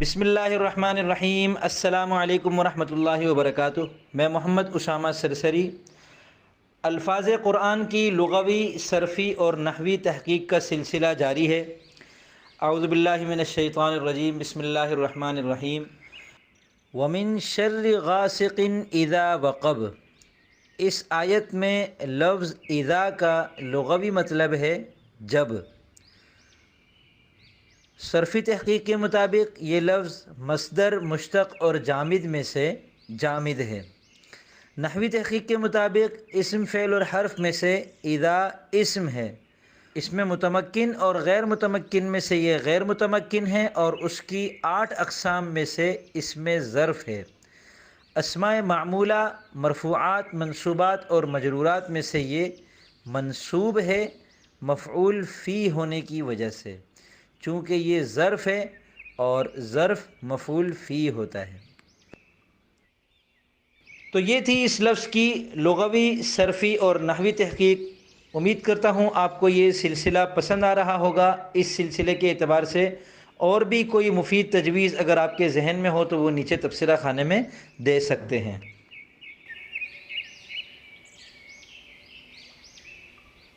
بسم اللہ الرحمن الرحیم۔ السلام علیکم ورحمۃ اللہ وبرکاتہ۔ میں محمد اسامہ سرسری الفاظ قرآن کی لغوی، صرفی اور نحوی تحقیق کا سلسلہ جاری ہے۔ اعوذ باللہ من الشیطان الرجیم، بسم اللہ الرحمن الرحیم۔ ومن شر غاسق اذا وقب، اس آیت میں لفظ اذا کا لغوی مطلب ہے جب۔ صرفی تحقیق کے مطابق یہ لفظ مصدر مشتق اور جامد میں سے جامد ہے۔ نحوی تحقیق کے مطابق اسم، فعل اور حرف میں سے اذا اسم ہے، اس میں متمکن اور غیر متمکن میں سے یہ غیر متمکن ہے، اور اس کی 8 اقسام میں سے اس میں ظرف ہے۔ اسماء معمولہ، مرفوعات، منصوبات اور مجرورات میں سے یہ منصوب ہے مفعول فی ہونے کی وجہ سے، چونکہ یہ ظرف ہے اور ظرف مفعول فی ہوتا ہے۔ تو یہ تھی اس لفظ کی لغوی، صرفی اور نحوی تحقیق۔ امید کرتا ہوں آپ کو یہ سلسلہ پسند آ رہا ہوگا۔ اس سلسلے کے اعتبار سے اور بھی کوئی مفید تجویز اگر آپ کے ذہن میں ہو تو وہ نیچے تبصرہ خانے میں دے سکتے ہیں۔